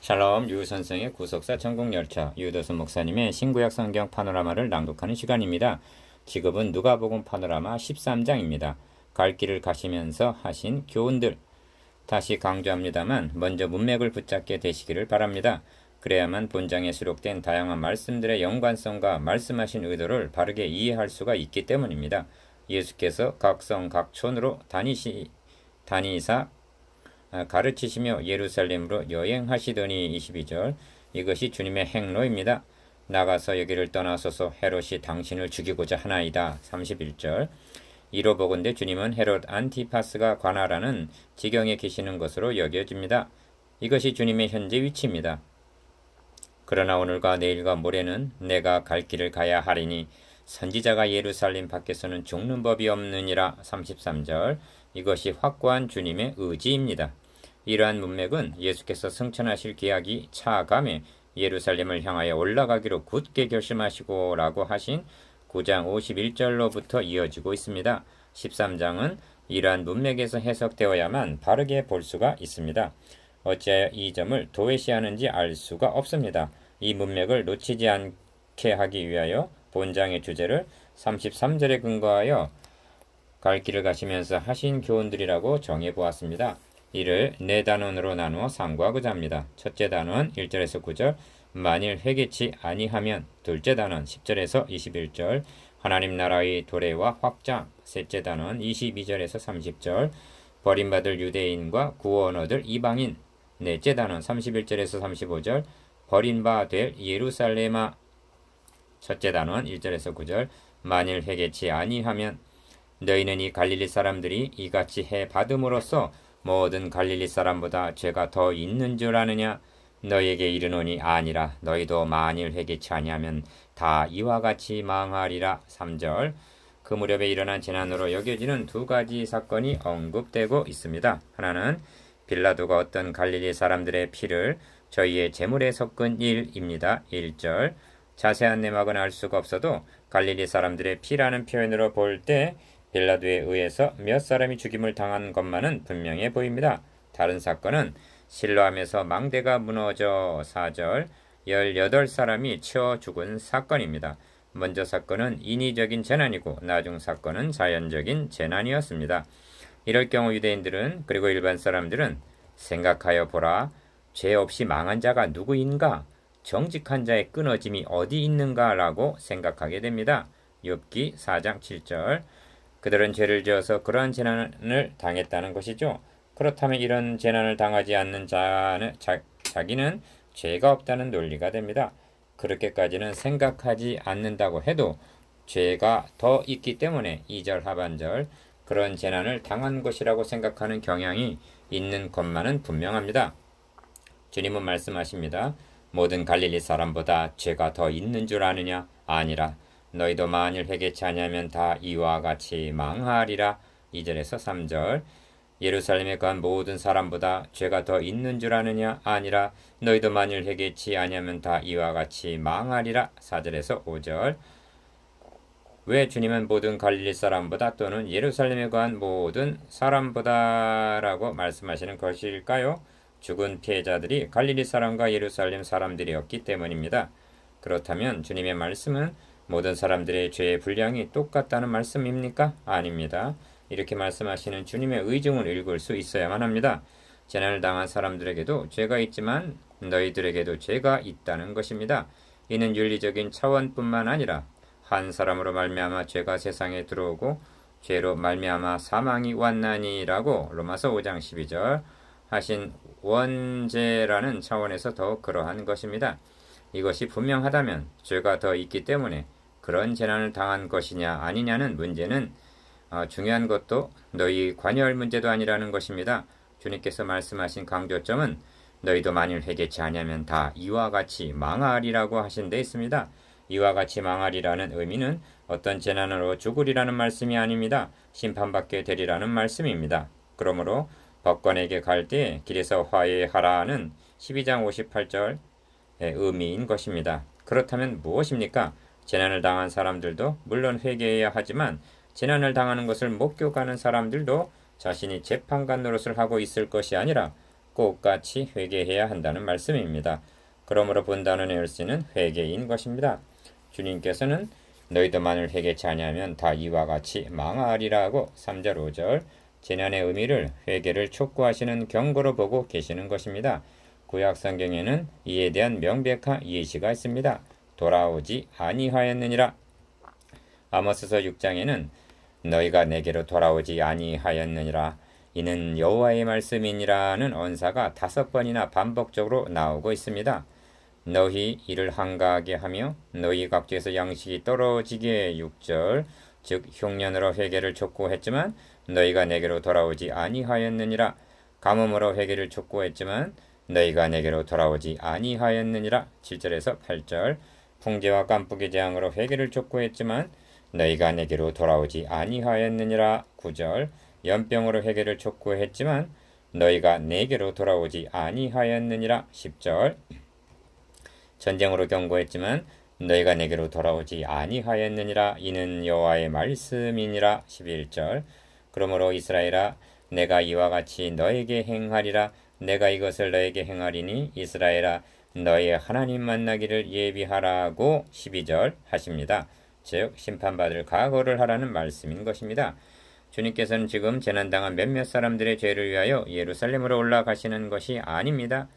샬롬 유선생의 구속사 천국열차 유도수 목사님의 신구약 성경 파노라마를 낭독하는 시간입니다. 지금은 누가복음 파노라마 13장입니다. 갈 길을 가시면서 하신 교훈들. 다시 강조합니다만 먼저 문맥을 붙잡게 되시기를 바랍니다. 그래야만 본장에 수록된 다양한 말씀들의 연관성과 말씀하신 의도를 바르게 이해할 수가 있기 때문입니다. 예수께서 각성 각촌으로 다니사 가르치시며 예루살렘으로 여행하시더니 22절 이것이 주님의 행로입니다. 나가서 여기를 떠나소서 헤롯이 당신을 죽이고자 하나이다. 31절 이로 보건대 주님은 헤롯 안티파스가 관할하는 지경에 계시는 것으로 여겨집니다. 이것이 주님의 현재 위치입니다. 그러나 오늘과 내일과 모레는 내가 갈 길을 가야 하리니 선지자가 예루살렘 밖에서는 죽는 법이 없느니라. 33절 이것이 확고한 주님의 의지입니다. 이러한 문맥은 예수께서 승천하실 기약이 차감해 예루살렘을 향하여 올라가기로 굳게 결심하시고 라고 하신 9장 51절로부터 이어지고 있습니다. 13장은 이러한 문맥에서 해석되어야만 바르게 볼 수가 있습니다. 어찌하여 이 점을 도외시하는지 알 수가 없습니다. 이 문맥을 놓치지 않게 하기 위하여 본장의 주제를 33절에 근거하여 갈 길을 가시면서 하신 교훈들이라고 정해보았습니다. 이를 네 단원으로 나누어 상고하고자 합니다. 첫째 단원 1절에서 9절 만일 회개치 아니하면, 둘째 단원 10절에서 21절 하나님 나라의 도래와 확장, 셋째 단원 22절에서 30절 버림받을 유대인과 구원 얻을 이방인, 넷째 단원 31절에서 35절 버림바 될 예루살렘아, 첫째 단원 1절에서 9절 만일 회개치 아니하면 너희는 이 갈릴리 사람들이 이같이 해 받음으로써 모든 갈릴리 사람보다 죄가 더 있는 줄 아느냐? 너희에게 이르노니 아니라 너희도 만일 회개치 아니하면 다 이와 같이 망하리라. 3절 그 무렵에 일어난 재난으로 여겨지는 두 가지 사건이 언급되고 있습니다. 하나는 빌라도가 어떤 갈릴리 사람들의 피를 저희의 제물에 섞은 일입니다. 1절 자세한 내막은 알 수가 없어도 갈릴리 사람들의 피라는 표현으로 볼 때 빌라도에 의해서 몇 사람이 죽임을 당한 것만은 분명해 보입니다. 다른 사건은 실로암에서 망대가 무너져 4절 18사람이 치어 죽은 사건입니다. 먼저 사건은 인위적인 재난이고 나중 사건은 자연적인 재난이었습니다. 이럴 경우 유대인들은 그리고 일반 사람들은 생각하여 보라. 죄 없이 망한 자가 누구인가? 정직한 자의 끊어짐이 어디 있는가? 라고 생각하게 됩니다. 욥기 4장 7절 그들은 죄를 지어서 그러한 재난을 당했다는 것이죠. 그렇다면 이런 재난을 당하지 않는 자기는 죄가 없다는 논리가 됩니다. 그렇게까지는 생각하지 않는다고 해도 죄가 더 있기 때문에 2절 하반절 그런 재난을 당한 것이라고 생각하는 경향이 있는 것만은 분명합니다. 주님은 말씀하십니다. 모든 갈릴리 사람보다 죄가 더 있는 줄 아느냐? 아니라 너희도 만일 회개치 아니하면 다 이와 같이 망하리라. 2절에서 3절 예루살렘에 간 모든 사람보다 죄가 더 있는 줄 아느냐? 아니라 너희도 만일 회개치 아니하면 다 이와 같이 망하리라. 4절에서 5절 왜 주님은 모든 갈릴리 사람보다 또는 예루살렘에 간 모든 사람보다 라고 말씀하시는 것일까요? 죽은 피해자들이 갈릴리 사람과 예루살렘 사람들이었기 때문입니다. 그렇다면 주님의 말씀은 모든 사람들의 죄의 분량이 똑같다는 말씀입니까? 아닙니다. 이렇게 말씀하시는 주님의 의중을 읽을 수 있어야만 합니다. 재난을 당한 사람들에게도 죄가 있지만 너희들에게도 죄가 있다는 것입니다. 이는 윤리적인 차원뿐만 아니라 한 사람으로 말미암아 죄가 세상에 들어오고 죄로 말미암아 사망이 왔나니라고 로마서 5장 12절 하신 원죄라는 차원에서 더욱 그러한 것입니다. 이것이 분명하다면 죄가 더 있기 때문에 그런 재난을 당한 것이냐 아니냐는 문제는 중요한 것도 너희 관여할 문제도 아니라는 것입니다. 주님께서 말씀하신 강조점은 너희도 만일 회개치 아니하면 다 이와 같이 망하리라고 하신 데 있습니다. 이와 같이 망하리라는 의미는 어떤 재난으로 죽으리라는 말씀이 아닙니다. 심판받게 되리라는 말씀입니다. 그러므로 법관에게 갈 때 길에서 화해하라는 12장 58절의 의미인 것입니다. 그렇다면 무엇입니까? 재난을 당한 사람들도 물론 회개해야 하지만 재난을 당하는 것을 목격하는 사람들도 자신이 재판관 노릇을 하고 있을 것이 아니라 똑같이 회개해야 한다는 말씀입니다. 그러므로 본다는 열쇠는 회개인 것입니다. 주님께서는 너희도 만일 회개치 아니하면 다 이와 같이 망하리라고 3절 5절 재난의 의미를 회개를 촉구하시는 경고로 보고 계시는 것입니다. 구약 성경에는 이에 대한 명백한 예시가 있습니다. 돌아오지 아니하였느니라. 아모스서 6장에는 너희가 내게로 돌아오지 아니하였느니라. 이는 여호와의 말씀이니라는 언사가 5번이나 반복적으로 나오고 있습니다. 너희 이를 한가하게 하며 너희 각지에서 양식이 떨어지게 6절 즉 흉년으로 회개를 촉구했지만 너희가 내게로 돌아오지 아니하였느니라. 가뭄으로 회개를 촉구했지만 너희가 내게로 돌아오지 아니하였느니라. 7절에서 8절 풍재와 깐풍기 재앙으로 회개를 촉구했지만 너희가 내게로 돌아오지 아니하였느니라. 9절 연병으로 회개를 촉구했지만 너희가 내게로 돌아오지 아니하였느니라. 10절 전쟁으로 경고했지만 너희가 내게로 돌아오지 아니하였느니라. 이는 여호와의 말씀이니라. 11절 그러므로 이스라엘아 내가 이와 같이 너에게 행하리라. 내가 이것을 너에게 행하리니 이스라엘아 너의 하나님 만나기를 예비하라고 12절 하십니다. 즉 심판받을 각오를 하라는 말씀인 것입니다. 주님께서는 지금 재난당한 몇몇 사람들의 죄를 위하여 예루살렘으로 올라가시는 것이 아닙니다.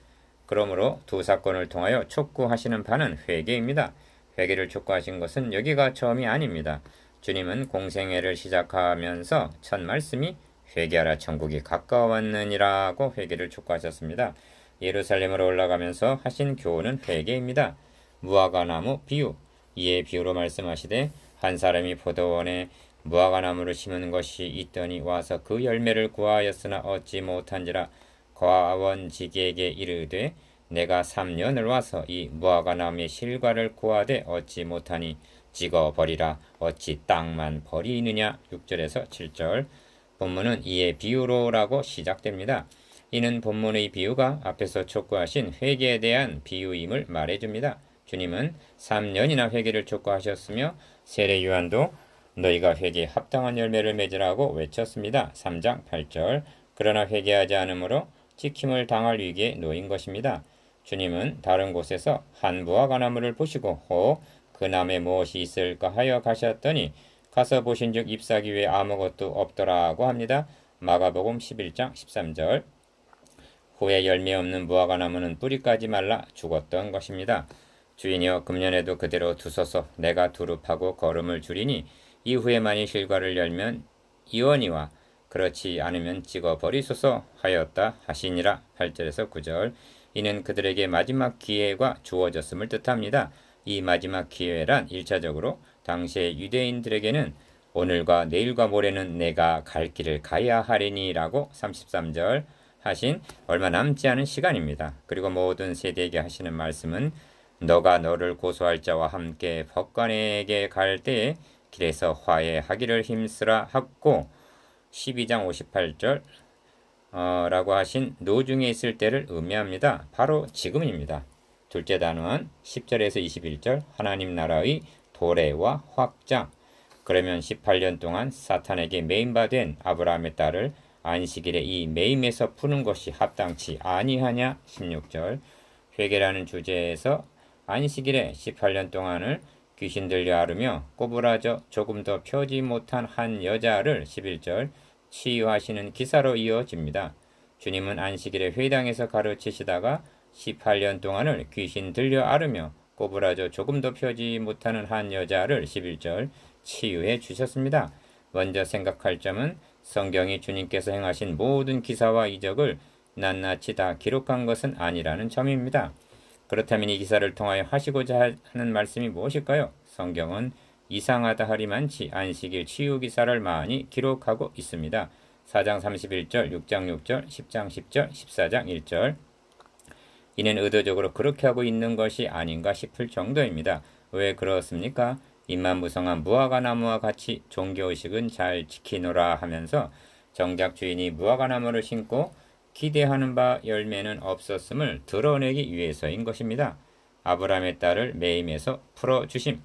그러므로 두 사건을 통하여 촉구하시는 바는 회개입니다. 회개를 촉구하신 것은 여기가 처음이 아닙니다. 주님은 공생애를 시작하면서 첫 말씀이 회개하라 천국이 가까웠느니라고 회개를 촉구하셨습니다. 예루살렘으로 올라가면서 하신 교훈은 회개입니다. 무화과나무 비유 이에 비유로 말씀하시되 한 사람이 포도원에 무화과나무를 심은 것이 있더니 와서 그 열매를 구하였으나 얻지 못한지라 과원지기에게 이르되 내가 3년을 와서 이 무화과나무의 실과를 구하되 얻지 못하니 찍어버리라 어찌 땅만 버리느냐. 6절에서 7절 본문은 이에 비유로라고 시작됩니다. 이는 본문의 비유가 앞에서 촉구하신 회개에 대한 비유임을 말해줍니다. 주님은 3년이나 회개를 촉구하셨으며 세례 요한도 너희가 회개에 합당한 열매를 맺으라고 외쳤습니다. 3장 8절 그러나 회개하지 않으므로 찍힘을 당할 위기에 놓인 것입니다. 주님은 다른 곳에서 한 무화과나무를 보시고 그 나무에 무엇이 있을까 하여 가셨더니 가서 보신즉 잎사귀 외에 아무것도 없더라고 합니다. 마가복음 11장 13절 후에 열매 없는 무화과나무는 뿌리까지 말라 죽었던 것입니다. 주인이여 금년에도 그대로 두소서 내가 두릅하고 거름을 줄이니 이후에 만일 실과를 열면 이원이와 그렇지 않으면 찍어버리소서 하였다 하시니라. 8절에서 9절 이는 그들에게 마지막 기회가 주어졌음을 뜻합니다. 이 마지막 기회란 1차적으로 당시의 유대인들에게는 오늘과 내일과 모레는 내가 갈 길을 가야 하리니 라고 33절 하신 얼마 남지 않은 시간입니다. 그리고 모든 세대에게 하시는 말씀은 너가 너를 고소할 자와 함께 법관에게 갈 때에 길에서 화해하기를 힘쓰라 하고 12장 58절 라고 하신 노중에 있을 때를 의미합니다. 바로 지금입니다. 둘째 단원 10절에서 21절 하나님 나라의 도래와 확장 그러면 18년 동안 사탄에게 매임받은 아브라함의 딸을 안식일에 이 매임에서 푸는 것이 합당치 아니하냐. 16절 회개라는 주제에서 안식일에 18년 동안을 귀신 들려 앓으며 꼬부라져 조금 더 펴지 못한 한 여자를 11절 치유하시는 기사로 이어집니다. 주님은 안식일에 회당에서 가르치시다가 18년 동안을 귀신 들려 앓으며 꼬부라져 조금 더 펴지 못하는 한 여자를 11절 치유해 주셨습니다. 먼저 생각할 점은 성경이 주님께서 행하신 모든 기사와 이적을 낱낱이 다 기록한 것은 아니라는 점입니다. 그렇다면 이 기사를 통하여 하시고자 하는 말씀이 무엇일까요? 성경은 이상하다 하리만치 안식일 치유 기사를 많이 기록하고 있습니다. 4장 31절, 6장 6절, 10장 10절, 14장 1절 이는 의도적으로 그렇게 하고 있는 것이 아닌가 싶을 정도입니다. 왜 그렇습니까? 입만무성한 무화과나무와 같이 종교의식은 잘 지키노라 하면서 정작 주인이 무화과나무를 심고 기대하는 바 열매는 없었음을 드러내기 위해서인 것입니다. 아브라함의 딸을 매임에서 풀어주심.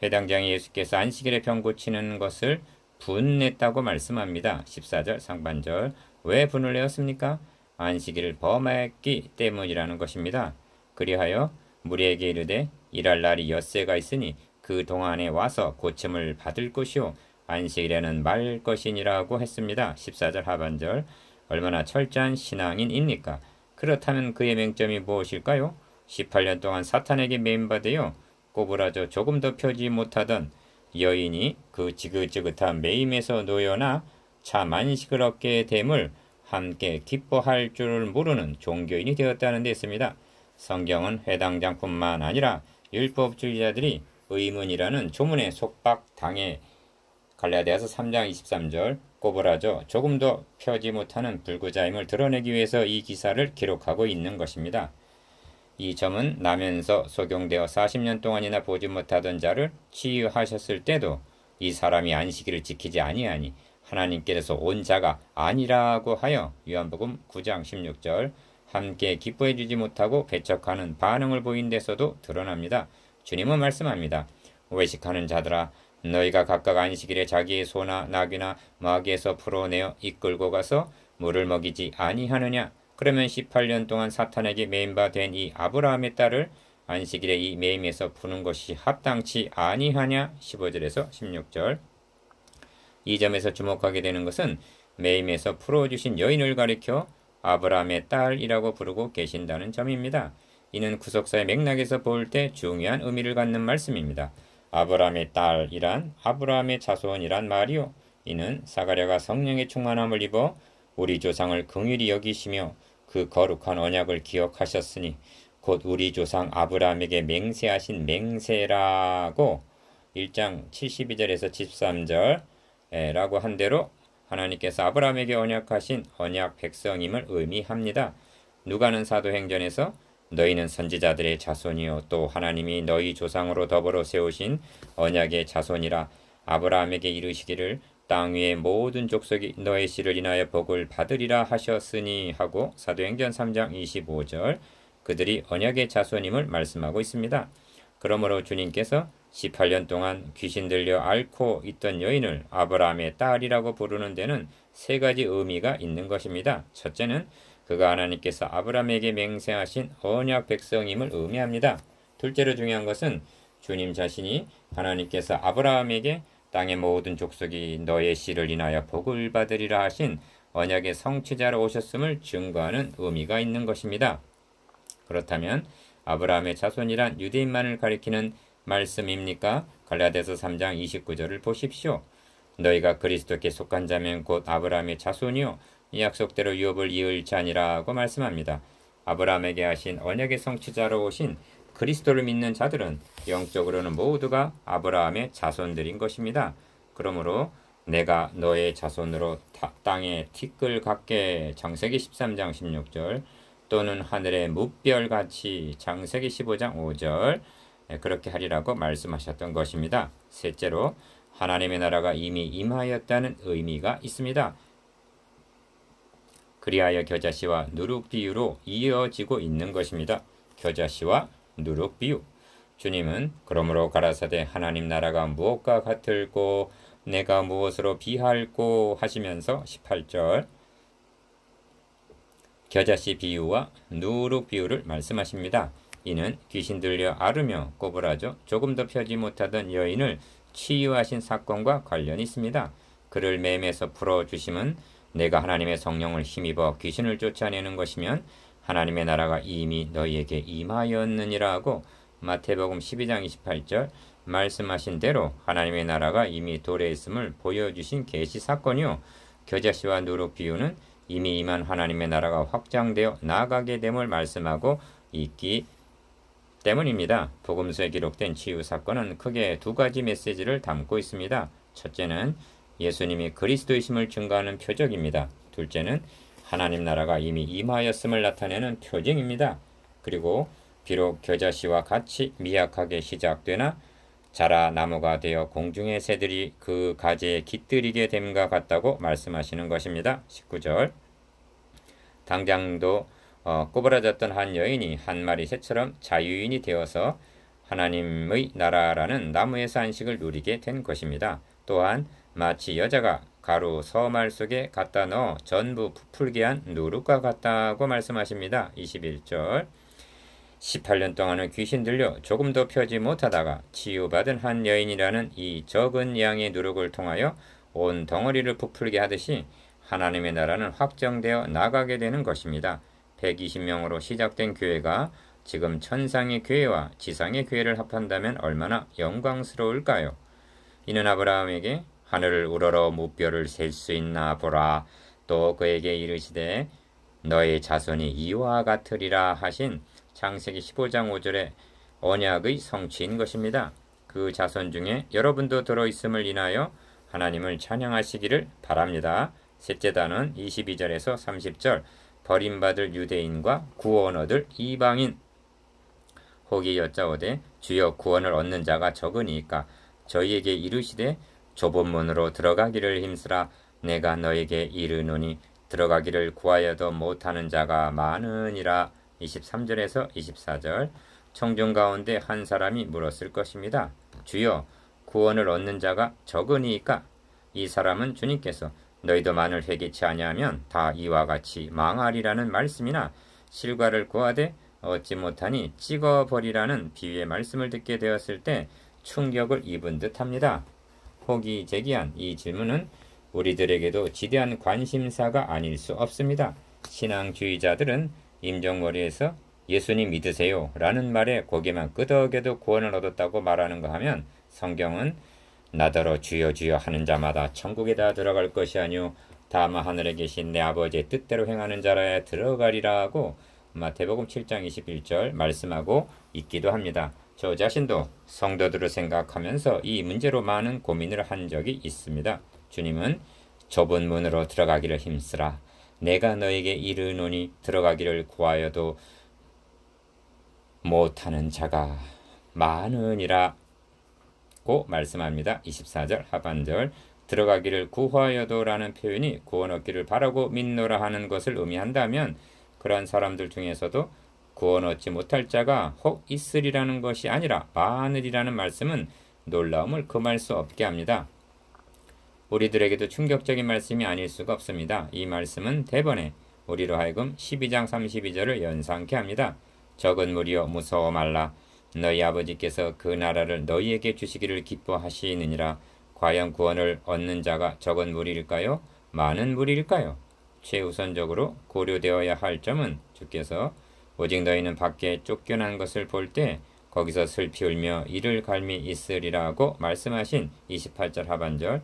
회당장이 예수께서 안식일에 병 고치는 것을 분냈다고 말씀합니다. 14절 상반절 왜 분을 내었습니까? 안식일을 범했기 때문이라는 것입니다. 그리하여 무리에게 이르되 일할 날이 엿새가 있으니 그 동안에 와서 고침을 받을 것이요 안식일에는 말 것이니라고 했습니다. 14절 하반절. 얼마나 철저한 신앙인입니까? 그렇다면 그의 맹점이 무엇일까요? 18년 동안 사탄에게 매임받아요. 꼬부라져 조금 더 펴지 못하던 여인이 그 지긋지긋한 매임에서 놓여나 참 안식을 얻게 됨을 함께 기뻐할 줄을 모르는 종교인이 되었다는 데 있습니다. 성경은 회당장뿐만 아니라 율법주의자들이 의문이라는 조문에 속박당해 갈라디아서 3장 23절 꼬부라져 조금 더 펴지 못하는 불구자임을 드러내기 위해서 이 기사를 기록하고 있는 것입니다. 이 점은 나면서 소경되어 40년 동안이나 보지 못하던 자를 치유하셨을 때도 이 사람이 안식일을 지키지 아니하니 하나님께서 온 자가 아니라고 하여 요한복음 9장 16절 함께 기뻐해 주지 못하고 배척하는 반응을 보인 데서도 드러납니다. 주님은 말씀합니다. 외식하는 자들아 너희가 각각 안식일에 자기의 소나 나귀나 마귀에서 풀어내어 이끌고 가서 물을 먹이지 아니하느냐. 그러면 18년 동안 사탄에게 매임바 된 이 아브라함의 딸을 안식일에 이 매임에서 푸는 것이 합당치 아니하냐. 15절에서 16절. 이 점에서 주목하게 되는 것은 매임에서 풀어주신 여인을 가리켜 아브라함의 딸이라고 부르고 계신다는 점입니다. 이는 구속사의 맥락에서 볼 때 중요한 의미를 갖는 말씀입니다. 아브라함의 딸이란 아브라함의 자손이란 말이요. 이는 사가랴가 성령의 충만함을 입어 우리 조상을 긍휼히 여기시며 그 거룩한 언약을 기억하셨으니 곧 우리 조상 아브라함에게 맹세하신 맹세라고 1장 72절에서 73절 라고 한 대로 하나님께서 아브라함에게 언약하신 언약 백성임을 의미합니다. 누가는 사도행전에서 너희는 선지자들의 자손이요 또 하나님이 너희 조상으로 더불어 세우신 언약의 자손이라 아브라함에게 이르시기를 땅 위의 모든 족속이 너의 씨를 인하여 복을 받으리라 하셨으니 하고 사도행전 3장 25절 그들이 언약의 자손임을 말씀하고 있습니다. 그러므로 주님께서 18년 동안 귀신 들려 앓고 있던 여인을 아브라함의 딸이라고 부르는 데는 세 가지 의미가 있는 것입니다. 첫째는 그가 하나님께서 아브라함에게 맹세하신 언약 백성임을 의미합니다. 둘째로 중요한 것은 주님 자신이 하나님께서 아브라함에게 땅의 모든 족속이 너의 씨를 인하여 복을 받으리라 하신 언약의 성취자로 오셨음을 증거하는 의미가 있는 것입니다. 그렇다면 아브라함의 자손이란 유대인만을 가리키는 말씀입니까? 갈라디아서 3장 29절을 보십시오. 너희가 그리스도께 속한 자면 곧 아브라함의 자손이요 이 약속대로 유업을 이을 자니라고 말씀합니다. 아브라함에게 하신 언약의 성취자로 오신 그리스도를 믿는 자들은 영적으로는 모두가 아브라함의 자손들인 것입니다. 그러므로 내가 너의 자손으로 땅에 티끌 같게 창세기 13장 16절 또는 하늘의 뭇별같이 창세기 15장 5절 그렇게 하리라고 말씀하셨던 것입니다. 셋째로 하나님의 나라가 이미 임하였다는 의미가 있습니다. 그리하여 겨자씨와 누룩 비유로 이어지고 있는 것입니다. 겨자씨와 누룩 비유. 주님은 그러므로 가라사대 하나님 나라가 무엇과 같을꼬 내가 무엇으로 비할꼬 하시면서 18절 겨자씨 비유와 누룩 비유를 말씀하십니다. 이는 귀신 들려 앓으며 꼬부라져 조금 더 펴지 못하던 여인을 치유하신 사건과 관련이 있습니다. 그를 매임에서 풀어주심은 내가 하나님의 성령을 힘입어 귀신을 쫓아내는 것이면 하나님의 나라가 이미 너희에게 임하였느니라 하고 마태복음 12장 28절 말씀하신 대로 하나님의 나라가 이미 도래에 있음을 보여주신 계시 사건이요. 겨자씨와 누룩 비유는 이미 임한 하나님의 나라가 확장되어 나아가게 됨을 말씀하고 있기 때문입니다. 복음서에 기록된 치유 사건은 크게 두 가지 메시지를 담고 있습니다. 첫째는 예수님이 그리스도이심을 증거하는 표적입니다. 둘째는 하나님 나라가 이미 임하였음을 나타내는 표징입니다. 그리고 비록 겨자씨와 같이 미약하게 시작되나 자라 나무가 되어 공중의 새들이 그 가지에 깃들이게 됨과 같다고 말씀하시는 것입니다. 19절 당장도 꼬부라졌던 한 여인이 한 마리 새처럼 자유인이 되어서 하나님의 나라라는 나무에서 안식을 누리게 된 것입니다. 또한 마치 여자가 가루 서말 속에 갖다 넣어 전부 부풀게 한 누룩과 같다고 말씀하십니다. 21절. 18년 동안은 귀신 들려 조금도 펴지 못하다가 치유받은 한 여인이라는 이 적은 양의 누룩을 통하여 온 덩어리를 부풀게 하듯이 하나님의 나라는 확정되어 나가게 되는 것입니다. 120명으로 시작된 교회가 지금 천상의 교회와 지상의 교회를 합한다면 얼마나 영광스러울까요? 이는 아브라함에게 하늘을 우러러 무뼈를 셀 수 있나 보라. 또 그에게 이르시되 너의 자손이 이와 같으리라 하신 창세기 15장 5절의 언약의 성취인 것입니다. 그 자손 중에 여러분도 들어있음을 인하여 하나님을 찬양하시기를 바랍니다. 셋째 단은 22절에서 30절. 버림받을 유대인과 구원 얻을 이방인. 혹이 여짜오되 주여 구원을 얻는 자가 적으니까 저희에게 이르시되 좁은 문으로 들어가기를 힘쓰라. 내가 너에게 이르노니 들어가기를 구하여도 못하는 자가 많으니라. 23절에서 24절. 청중 가운데 한 사람이 물었을 것입니다. 주여 구원을 얻는 자가 적으니까. 이 사람은 주님께서 너희도 만일 회개치 아니하면 다 이와 같이 망하리라는 말씀이나 실과를 구하되 얻지 못하니 찍어버리라는 비유의 말씀을 듣게 되었을 때 충격을 입은 듯합니다. 혹이 제기한 이 질문은 우리들에게도 지대한 관심사가 아닐 수 없습니다. 신앙주의자들은 임종머리에서 예수님 믿으세요 라는 말에 고개만 끄덕여도 구원을 얻었다고 말하는 거 하면 성경은 나더러 주여 주여 하는 자마다 천국에다 들어갈 것이 아니오 다만 하늘에 계신 내 아버지의 뜻대로 행하는 자라야 들어가리라고 마태복음 7장 21절 말씀하고 있기도 합니다. 저 자신도 성도들을 생각하면서 이 문제로 많은 고민을 한 적이 있습니다. 주님은 좁은 문으로 들어가기를 힘쓰라. 내가 너에게 이르노니 들어가기를 구하여도 못하는 자가 많으니라 고 말씀합니다. 24절 하반절. 들어가기를 구하여도 라는 표현이 구원 얻기를 바라고 믿노라 하는 것을 의미한다면 그러한 사람들 중에서도 구원 얻지 못할 자가 혹 있으리라는 것이 아니라 많으리라는 말씀은 놀라움을 금할 수 없게 합니다. 우리들에게도 충격적인 말씀이 아닐 수가 없습니다. 이 말씀은 대번에 우리로 하여금 12장 32절을 연상케 합니다. 적은 무리여 무서워 말라. 너희 아버지께서 그 나라를 너희에게 주시기를 기뻐하시느니라. 과연 구원을 얻는 자가 적은 무리일까요? 많은 무리일까요? 최우선적으로 고려되어야 할 점은 주께서 오직 너희는 밖에 쫓겨난 것을 볼 때 거기서 슬피 울며 이를 갈미 있으리라고 말씀하신 28절 하반절.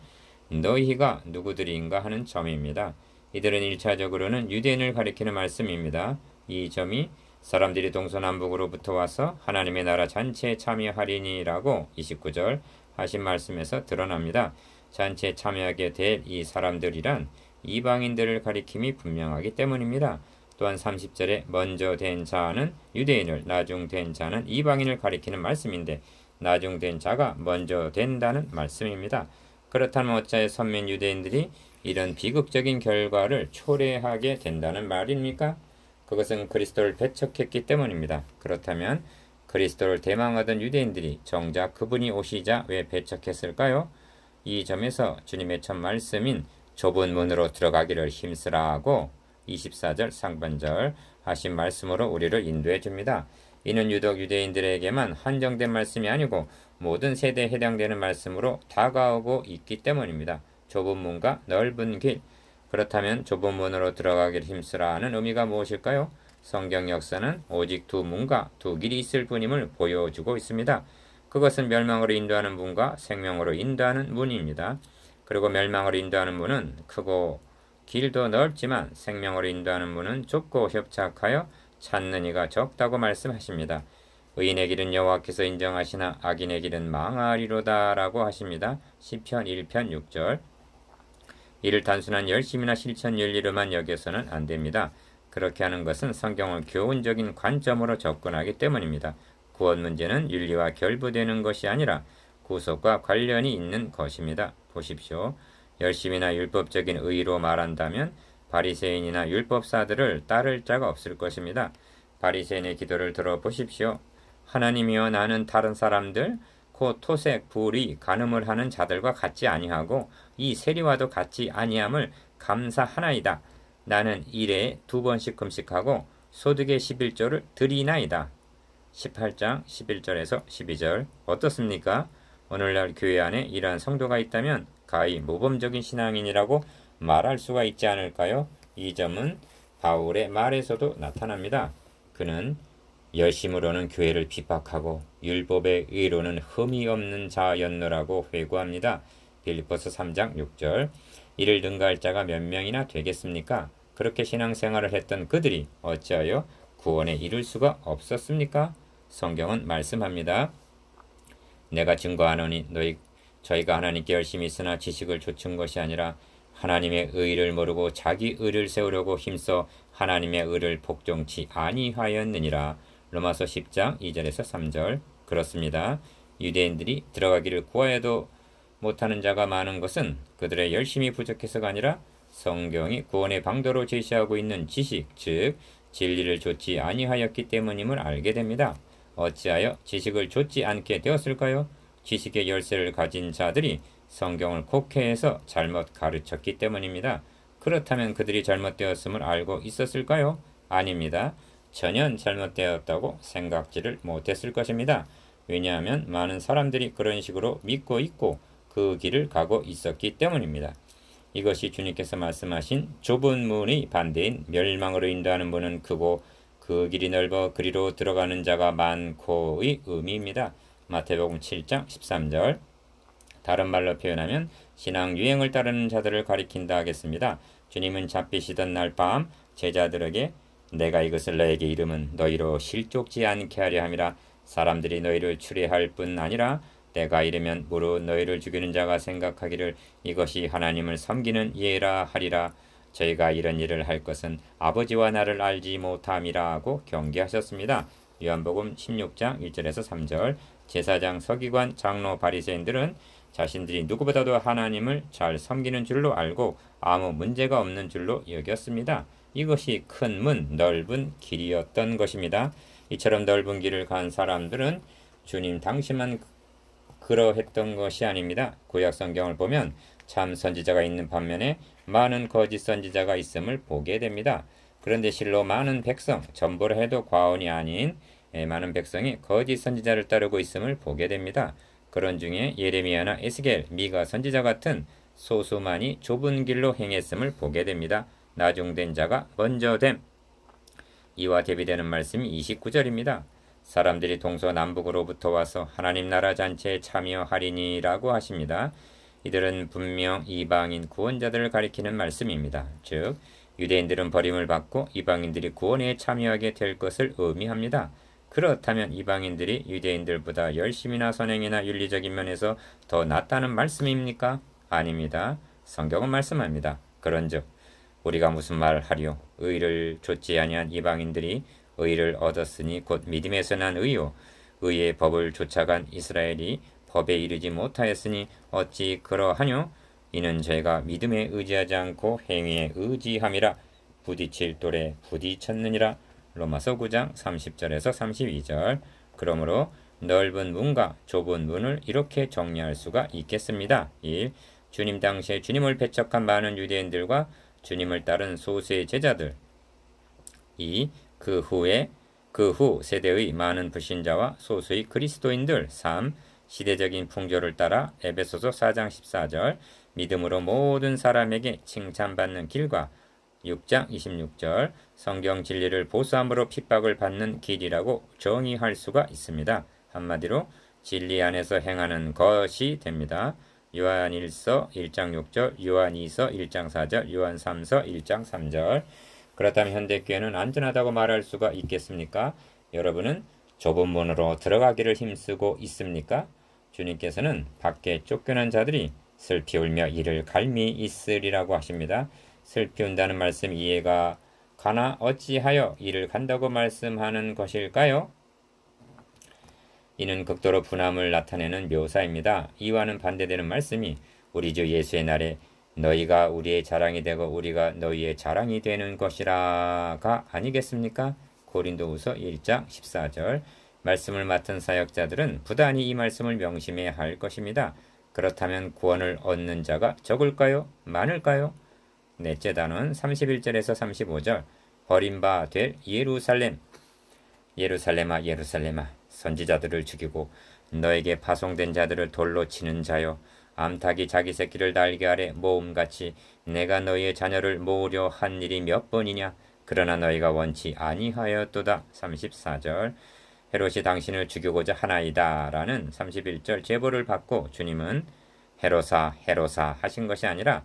너희가 누구들인가 하는 점입니다. 이들은 1차적으로는 유대인을 가리키는 말씀입니다. 이 점이 사람들이 동서남북으로부터 와서 하나님의 나라 잔치에 참여하리니라고 29절 하신 말씀에서 드러납니다. 잔치에 참여하게 될 이 사람들이란 이방인들을 가리킴이 분명하기 때문입니다. 또한 30절에 먼저 된 자는 유대인을 나중 된 자는 이방인을 가리키는 말씀인데 나중 된 자가 먼저 된다는 말씀입니다. 그렇다면 어찌하여 선민 유대인들이 이런 비극적인 결과를 초래하게 된다는 말입니까? 그것은 그리스도를 배척했기 때문입니다. 그렇다면 그리스도를 대망하던 유대인들이 정작 그분이 오시자 왜 배척했을까요? 이 점에서 주님의 첫 말씀인 좁은 문으로 들어가기를 힘쓰라고 24절 상반절 하신 말씀으로 우리를 인도해 줍니다. 이는 유독 유대인들에게만 한정된 말씀이 아니고 모든 세대에 해당되는 말씀으로 다가오고 있기 때문입니다. 좁은 문과 넓은 길. 그렇다면 좁은 문으로 들어가기를 힘쓰라는 의미가 무엇일까요? 성경 역사는 오직 두 문과 두 길이 있을 뿐임을 보여주고 있습니다. 그것은 멸망으로 인도하는 문과 생명으로 인도하는 문입니다. 그리고 멸망으로 인도하는 문은 크고 길도 넓지만 생명으로 인도하는 문은 좁고 협착하여 찾는 이가 적다고 말씀하십니다. 의인의 길은 여호와께서 인정하시나 악인의 길은 망하리로다 라고 하십니다. 시편 1편 6절. 이를 단순한 열심이나 실천 윤리로만 여겨서는 안 됩니다. 그렇게 하는 것은 성경을 교훈적인 관점으로 접근하기 때문입니다. 구원 문제는 윤리와 결부되는 것이 아니라 구속과 관련이 있는 것입니다. 보십시오. 열심이나 율법적인 의로 말한다면 바리새인이나 율법사들을 따를 자가 없을 것입니다. 바리새인의 기도를 들어보십시오. 하나님이여 나는 다른 사람들 곧 토색, 불의, 간음을 하는 자들과 같지 아니하고 이 세리와도 같지 아니함을 감사하나이다. 나는 일에 2번씩 금식하고 소득의 11조를 드리나이다. 18장 11절에서 12절 어떻습니까? 오늘날 교회 안에 이러한 성도가 있다면 가히 모범적인 신앙인이라고 말할 수가 있지 않을까요? 이 점은 바울의 말에서도 나타납니다. 그는 열심으로는 교회를 핍박하고 율법의 의로는 흠이 없는 자였노라고 회고합니다. 빌립보서 3장 6절 이를 능가할 자가 몇 명이나 되겠습니까? 그렇게 신앙생활을 했던 그들이 어찌하여 구원에 이를 수가 없었습니까? 성경은 말씀합니다. 내가 증거하노니 저희가 하나님께 열심히 있으나 지식을 좇은 것이 아니라 하나님의 의를 모르고 자기 의를 세우려고 힘써 하나님의 의를 복종치 아니하였느니라. 로마서 10장 2절에서 3절 그렇습니다. 유대인들이 들어가기를 구하여도 못하는 자가 많은 것은 그들의 열심이 부족해서가 아니라 성경이 구원의 방도로 제시하고 있는 지식, 즉 진리를 좇지 아니하였기 때문임을 알게 됩니다. 어찌하여 지식을 좇지 않게 되었을까요? 지식의 열쇠를 가진 자들이 성경을 곡해해서 잘못 가르쳤기 때문입니다. 그렇다면 그들이 잘못되었음을 알고 있었을까요? 아닙니다. 전혀 잘못되었다고 생각지를 못했을 것입니다. 왜냐하면 많은 사람들이 그런 식으로 믿고 있고 그 길을 가고 있었기 때문입니다. 이것이 주님께서 말씀하신 좁은 문의 반대인 멸망으로 인도하는 문은 크고 그 길이 넓어 그리로 들어가는 자가 많고의 의미입니다. 마태복음 7장 13절 다른 말로 표현하면 신앙 유행을 따르는 자들을 가리킨다 하겠습니다. 주님은 잡히시던 날 밤 제자들에게 내가 이것을 너에게 이름은 너희로 실족지 않게 하려 함이라. 사람들이 너희를 추례할 뿐 아니라 때가 이르면 무릇 너희를 죽이는 자가 생각하기를 이것이 하나님을 섬기는 예라 하리라. 저희가 이런 일을 할 것은 아버지와 나를 알지 못함이라 하고 경계하셨습니다. 요한복음 16장 1절에서 3절 제사장, 서기관, 장로, 바리새인들은 자신들이 누구보다도 하나님을 잘 섬기는 줄로 알고 아무 문제가 없는 줄로 여겼습니다. 이것이 큰 문, 넓은 길이었던 것입니다. 이처럼 넓은 길을 간 사람들은 주님 당시만 그러했던 것이 아닙니다. 구약 성경을 보면 참 선지자가 있는 반면에 많은 거짓 선지자가 있음을 보게 됩니다. 그런데 실로 많은 백성, 전보라 해도 과언이 아닌 많은 백성이 거짓 선지자를 따르고 있음을 보게 됩니다. 그런 중에 예레미야나 에스겔, 미가 선지자 같은 소수만이 좁은 길로 행했음을 보게 됩니다. 나중된 자가 먼저 됨. 이와 대비되는 말씀이 29절입니다. 사람들이 동서남북으로부터 와서 하나님 나라 잔치에 참여하리니라고 하십니다. 이들은 분명 이방인 구원자들을 가리키는 말씀입니다. 즉 유대인들은 버림을 받고 이방인들이 구원에 참여하게 될 것을 의미합니다. 그렇다면 이방인들이 유대인들보다 열심이나 선행이나 윤리적인 면에서 더 낫다는 말씀입니까? 아닙니다. 성경은 말씀합니다. 그런즉 우리가 무슨 말을 하리요? 의를 좇지 아니한 이방인들이 의를 얻었으니 곧 믿음에서 난 의요. 의의 법을 쫓아간 이스라엘이 법에 이르지 못하였으니 어찌 그러하뇨? 이는 저희가 믿음에 의지하지 않고 행위에 의지함이라. 부딪힐 돌에 부딪혔느니라. 로마서 9장 30절에서 32절 그러므로 넓은 문과 좁은 문을 이렇게 정리할 수가 있겠습니다. 1. 주님 당시에 주님을 배척한 많은 유대인들과 주님을 따른 소수의 제자들. 2. 그 후 세대의 많은 불신자와 소수의 그리스도인들. 3. 시대적인 풍조를 따라 에베소서 4장 14절 믿음으로 모든 사람에게 칭찬받는 길과 6장 26절 성경 진리를 보수함으로 핍박을 받는 길이라고 정의할 수가 있습니다. 한마디로 진리 안에서 행하는 것이 됩니다. 요한일서 1장 6절, 요한2서 1장 4절, 요한3서 1장 3절 그렇다면 현대교회는 안전하다고 말할 수가 있겠습니까? 여러분은 좁은 문으로 들어가기를 힘쓰고 있습니까? 주님께서는 밖에 쫓겨난 자들이 슬피 울며 이를 갈미 있으리라고 하십니다. 슬피 운다는 말씀 이해가 가나 어찌하여 이를 간다고 말씀하는 것일까요? 이는 극도로 분함을 나타내는 묘사입니다. 이와는 반대되는 말씀이 우리 주 예수의 날에 너희가 우리의 자랑이 되고 우리가 너희의 자랑이 되는 것이라가 아니겠습니까? 고린도후서 1장 14절 말씀을 맡은 사역자들은 부단히 이 말씀을 명심해야 할 것입니다. 그렇다면 구원을 얻는 자가 적을까요? 많을까요? 넷째 단원 31절에서 35절 버림바 될 예루살렘 예루살렘아 예루살렘아 선지자들을 죽이고 너에게 파송된 자들을 돌로 치는 자여 암탉이 자기 새끼를 날개 아래 모음같이 내가 너희의 자녀를 모으려 한 일이 몇 번이냐 그러나 너희가 원치 아니하였도다. 34절 헤롯이 당신을 죽이고자 하나이다 라는 31절 제보를 받고 주님은 헤로사 헤로사 하신 것이 아니라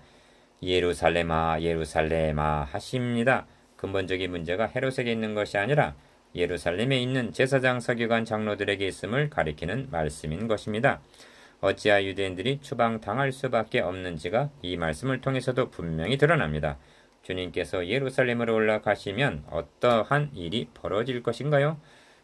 예루살렘아 예루살렘아 하십니다. 근본적인 문제가 헤롯에게 있는 것이 아니라 예루살렘에 있는 제사장 서기관 장로들에게 있음을 가리키는 말씀인 것입니다. 어찌하여 유대인들이 추방당할 수밖에 없는지가 이 말씀을 통해서도 분명히 드러납니다. 주님께서 예루살렘으로 올라가시면 어떠한 일이 벌어질 것인가요?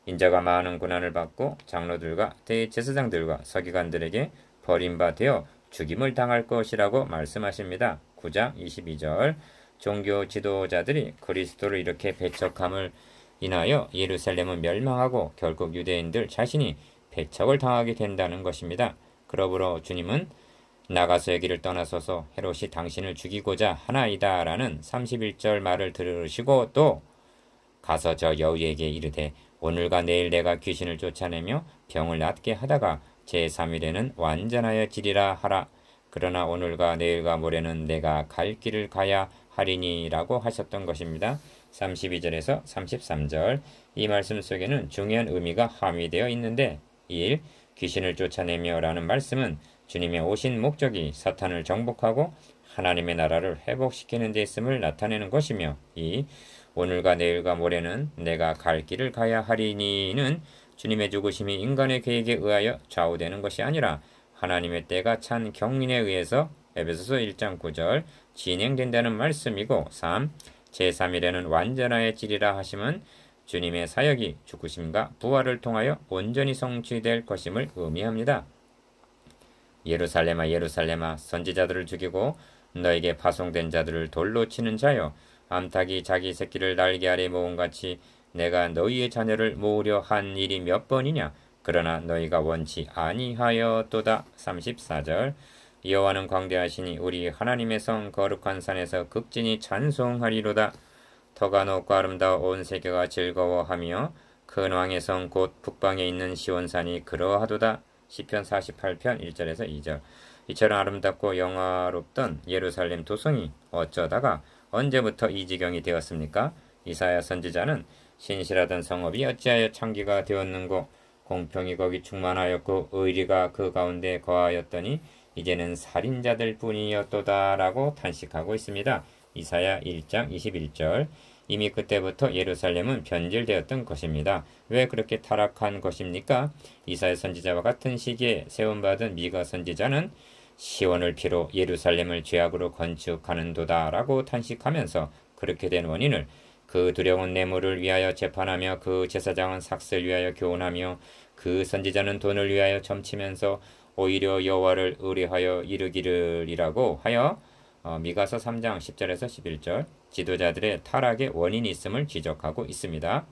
인자가 많은 고난을 받고 장로들과 대제사장들과 서기관들에게 버림받아 죽임을 당할 것이라고 말씀하십니다. 9장 22절 종교 지도자들이 그리스도를 이렇게 배척함을 인하여 예루살렘은 멸망하고 결국 유대인들 자신이 배척을 당하게 된다는 것입니다. 그러므로 주님은 나가서의 길을 떠나서서 헤롯이 당신을 죽이고자 하나이다 라는 31절 말을 들으시고 또 가서 저 여우에게 이르되 오늘과 내일 내가 귀신을 쫓아내며 병을 낫게 하다가 제3일에는 완전하여 지리라 하라. 그러나 오늘과 내일과 모레는 내가 갈 길을 가야 하리니 라고 하셨던 것입니다. 32절에서 33절 이 말씀 속에는 중요한 의미가 함유되어 있는데 1. 귀신을 쫓아내며 라는 말씀은 주님의 오신 목적이 사탄을 정복하고 하나님의 나라를 회복시키는 데 있음을 나타내는 것이며 2. 오늘과 내일과 모레는 내가 갈 길을 가야 하리니는 주님의 죽으심이 인간의 계획에 의하여 좌우되는 것이 아니라 하나님의 때가 찬 경륜에 의해서 에베소서 1장 9절 진행된다는 말씀이고 3. 제3일에는 완전하여지리라 하심은 주님의 사역이 죽으심과 부활을 통하여 온전히 성취될 것임을 의미합니다. 예루살렘아 예루살렘아 선지자들을 죽이고 너에게 파송된 자들을 돌로 치는 자여 암탉이 자기 새끼를 날개 아래 모음같이 내가 너희의 자녀를 모으려 한 일이 몇 번이냐 그러나 너희가 원치 아니하였도다. 34절 여호와는 광대하시니 우리 하나님의 성 거룩한 산에서 극진히 찬송하리로다. 터가 높고 아름다워 온 세계가 즐거워하며 큰 왕의 성 곧 북방에 있는 시온산이 그러하도다. 시편 48편 1절에서 2절 이처럼 아름답고 영화롭던 예루살렘 도성이 어쩌다가 언제부터 이 지경이 되었습니까? 이사야 선지자는 신실하던 성읍이 어찌하여 창기가 되었는고 공평이 거기 충만하였고 의리가 그 가운데 거하였더니 이제는 살인자들 뿐이었도다 라고 탄식하고 있습니다. 이사야 1장 21절 이미 그때부터 예루살렘은 변질되었던 것입니다. 왜 그렇게 타락한 것입니까? 이사야 선지자와 같은 시기에 세움받은 미가 선지자는 시온을 피로 예루살렘을 죄악으로 건축하는도다 라고 탄식하면서 그렇게 된 원인을 그 두려운 뇌물을 위하여 재판하며 그 제사장은 삭슬 위하여 교훈하며 그 선지자는 돈을 위하여 점치면서 오히려 여호와를 의뢰하여 이르기를이라고 하여 미가서 3장 10절에서 11절 지도자들의 타락의 원인이 있음을 지적하고 있습니다.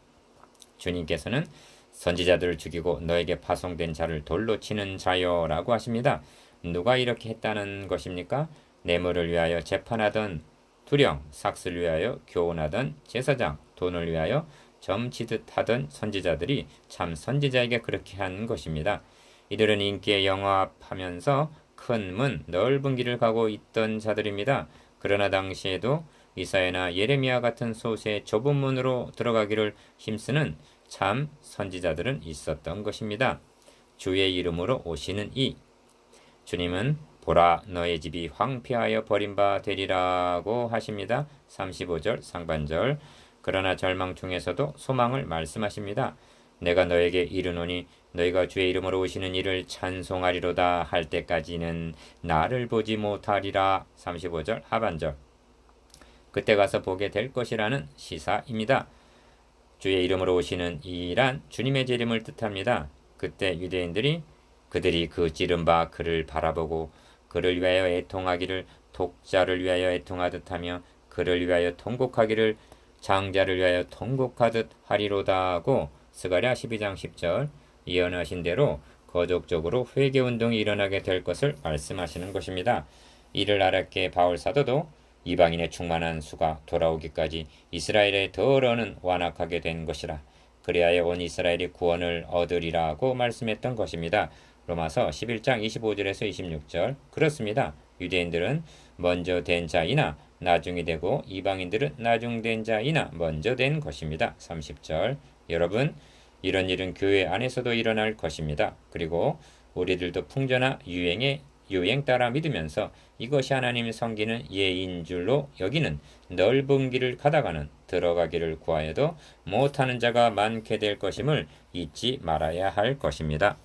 주님께서는 선지자들을 죽이고 너에게 파송된 자를 돌로 치는 자여 라고 하십니다. 누가 이렇게 했다는 것입니까? 뇌물을 위하여 재판하던 두령, 삭슬 위하여 교훈하던 제사장, 돈을 위하여 점치듯 하던 선지자들이 참 선지자에게 그렇게 한 것입니다. 이들은 인기에 영합하면서 큰 문, 넓은 길을 가고 있던 자들입니다. 그러나 당시에도 이사야나 예레미야 같은 소수의 좁은 문으로 들어가기를 힘쓰는 참 선지자들은 있었던 것입니다. 주의 이름으로 오시는 이 주님은 보라 너의 집이 황폐하여 버림바 되리라고 하십니다. 35절 상반절 그러나 절망 중에서도 소망을 말씀하십니다. 내가 너에게 이르노니 너희가 주의 이름으로 오시는 이를 찬송하리로다 할 때까지는 나를 보지 못하리라. 35절 하반절 그때 가서 보게 될 것이라는 시사입니다. 주의 이름으로 오시는 이란 주님의 재림을 뜻합니다. 그때 유대인들이 그들이 그 찌른 바 그를 바라보고 그를 위하여 애통하기를 독자를 위하여 애통하듯 하며 그를 위하여 통곡하기를 장자를 위하여 통곡하듯 하리로다 하고 스가랴 12장 10절 예언하신 대로 거족적으로 회개운동이 일어나게 될 것을 말씀하시는 것입니다. 이를 알았기에 바울 사도도 이방인의 충만한 수가 돌아오기까지 이스라엘의 더러는 완악하게 된 것이라. 그리하여 온 이스라엘이 구원을 얻으리라고 말씀했던 것입니다. 로마서 11장 25절에서 26절. 그렇습니다. 유대인들은 먼저 된 자이나 나중이 되고 이방인들은 나중된 자이나 먼저 된 것입니다. 30절. 여러분, 이런 일은 교회 안에서도 일어날 것입니다. 그리고 우리들도 풍조나 유행 따라 믿으면서 이것이 하나님 섬기는 예인 줄로 여기는 넓은 길을 가다가는 들어가기를 구하여도 못하는 자가 많게 될 것임을 잊지 말아야 할 것입니다.